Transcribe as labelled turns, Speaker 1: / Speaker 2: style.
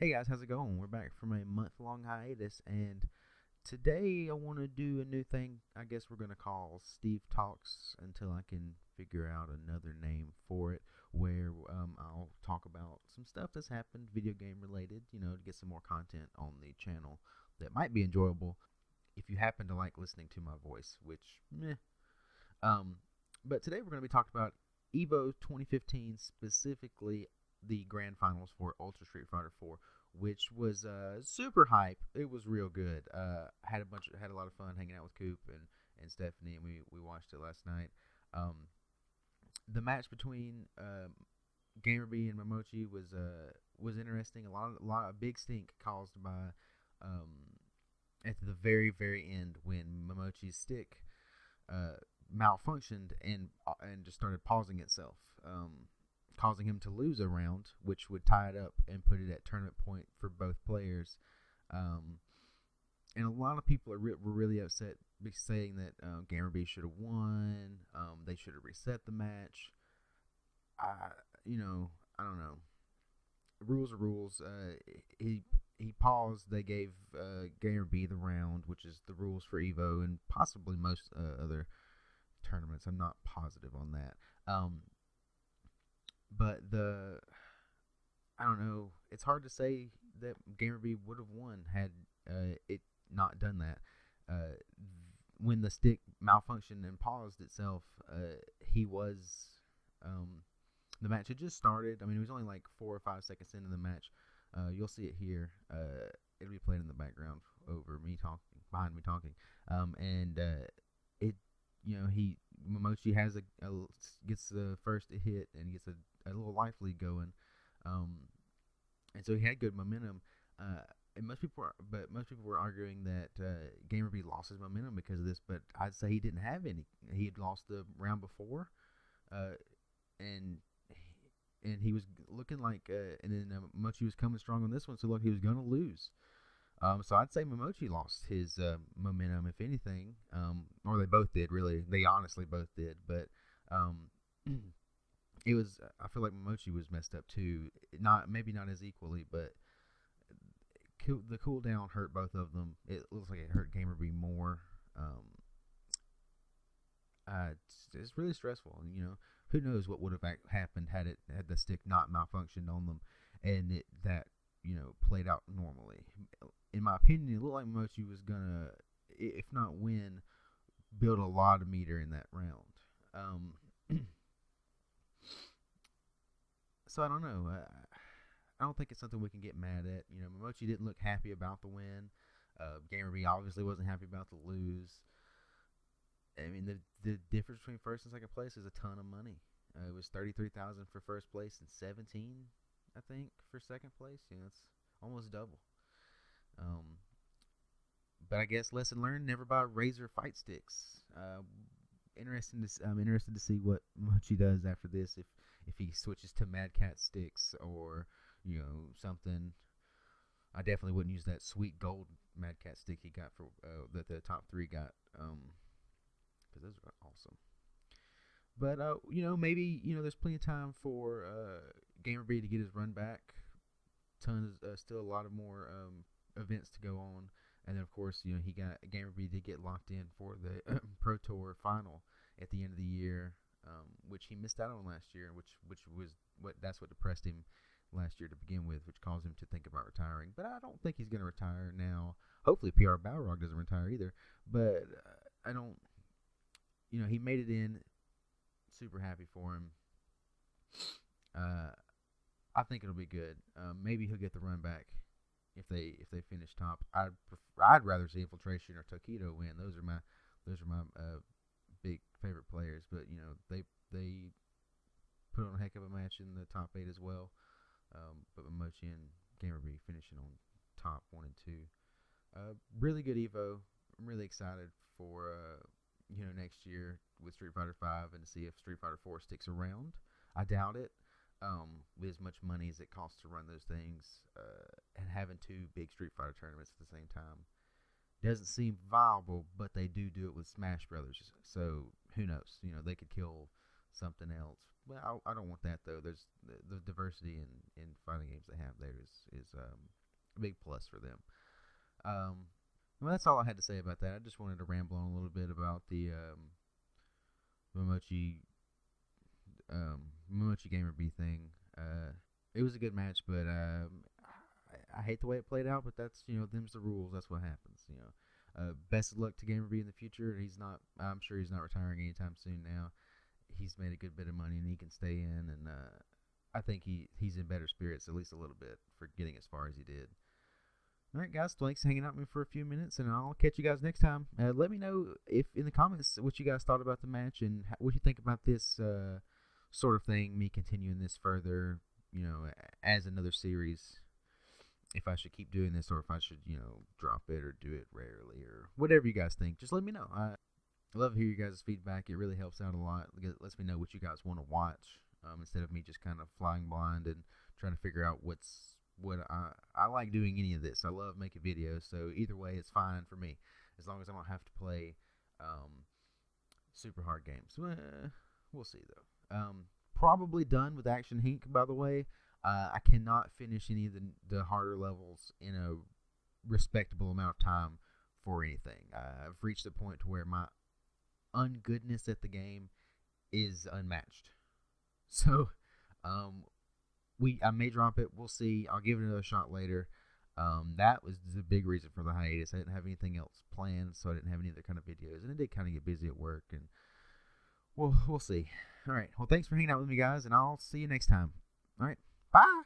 Speaker 1: Hey guys, how's it going? We're back from a month-long hiatus, and today I want to do a new thing. I guess we're gonna call Steve Talks until I can figure out another name for it. Where I'll talk about some stuff that's happened, video game related, to get some more content on the channel that might be enjoyable if you happen to like listening to my voice. Which, meh. Um, but today we're gonna be talking about Evo 2015, specifically the grand finals for Ultra Street Fighter 4, which was super hype. It was real good. Had a lot of fun hanging out with Coop and Stephanie, and we watched it last night. The match between Gamerby and Momochi was interesting. A big stink caused by um, at the very end when Momochi's stick malfunctioned and just started pausing itself, causing him to lose a round, which would tie it up and put it at tournament point for both players. Um, and a lot of people were really upset, saying that Gamerby should have won. They should have reset the match. I, I don't know. Rules are rules. He paused. They gave Gamerby the round, which is the rules for Evo and possibly most other tournaments. I'm not positive on that. But I don't know. It's hard to say that Gamerby would have won had it not done that. When the stick malfunctioned and paused itself, he was. The match had just started. I mean, it was only like 4 or 5 seconds into the match. You'll see it here. It'll be played in the background over me talking, behind me talking. And it, he Momochi has gets the first hit and gets a little life lead going, and so he had good momentum. And most people were arguing that Gamerby lost his momentum because of this, but I'd say he didn't have any. He had lost the round before, and he was looking like, and then Momochi was coming strong on this one, so look, he was going to lose. So I'd say Momochi lost his momentum, if anything, or they both did. Really, they honestly both did. But it was. I feel like Momochi was messed up too. Maybe not as equally, but the cooldown hurt both of them. It looks like it hurt Gamerby more. It's really stressful, and who knows what would have happened had the stick not malfunctioned on them, and that played out normally. In my opinion, it looked like Mochi was gonna, if not win, build a lot of meter in that round. So I don't know. I don't think it's something we can get mad at. Momochi didn't look happy about the win. Gamerby obviously wasn't happy about the lose. I mean, the difference between first and second place is a ton of money. It was 33,000 for first place and 17, I think, for second place. It's almost double. But I guess lesson learned: never buy Razer fight sticks. I'm interested to see what Mochi does after this. If he switches to Mad Cat sticks or something. I definitely wouldn't use that sweet gold Mad Cat stick he got for that the top 3 got. Because those are awesome. But maybe there's plenty of time for Gamerby to get his run back. Still a lot of more events to go on, and then of course Gamerby did get locked in for the Pro Tour final at the end of the year, which he missed out on last year, which was what depressed him last year to begin with, which caused him to think about retiring. But I don't think he's going to retire now. Hopefully, PR Balrog doesn't retire either. But I don't. He made it in. Super happy for him. I think it'll be good. Maybe he'll get the run back if they finish top. I'd rather see Infiltration or Tokido win. Those are my big favorite players. But they put on a heck of a match in the top 8 as well. But Momochi and Gamerby finishing on top 1 and 2. Really good Evo. I'm really excited for next year with Street Fighter 5 and to see if Street Fighter 4 sticks around. I doubt it. With as much money as it costs to run those things, and having 2 big Street Fighter tournaments at the same time doesn't seem viable. But they do it with Smash Brothers, so who knows? They could kill something else. Well, I don't want that though. There's the diversity in fighting games they have there is a big plus for them. Well, that's all I had to say about that. I just wanted to ramble on a little bit about the Momochi Momochi Gamer B thing. It was a good match, but I hate the way it played out. But that's them's the rules. That's what happens. Best of luck to Gamer B in the future. I'm sure he's not retiring anytime soon now. He's made a good bit of money and he can stay in, and I think he's in better spirits, at least a little bit, for getting as far as he did. All right, guys, thanks for hanging out with me for a few minutes, and I'll catch you guys next time. Let me know if in the comments what you guys thought about the match and what you think about this sort of thing, me continuing this further, as another series. If I should keep doing this or if I should, drop it or do it rarely or whatever you guys think. Just let me know. I love to hear you guys' feedback. It really helps out a lot. It lets me know what you guys want to watch instead of me just kind of flying blind and trying to figure out what I like doing any of this. I love making videos, so either way it's fine for me as long as I don't have to play super hard games. We'll see though. Probably done with Action Hink, by the way. I cannot finish any of the harder levels in a respectable amount of time for anything. I've reached a point to where my ungoodness at the game is unmatched. So, I may drop it. We'll see. I'll give it another shot later. That was the big reason for the hiatus. I didn't have anything else planned, so I didn't have any other kind of videos, and I did kind of get busy at work, and we'll see. All right. Well, thanks for hanging out with me, guys, and I'll see you next time. All right. Bye.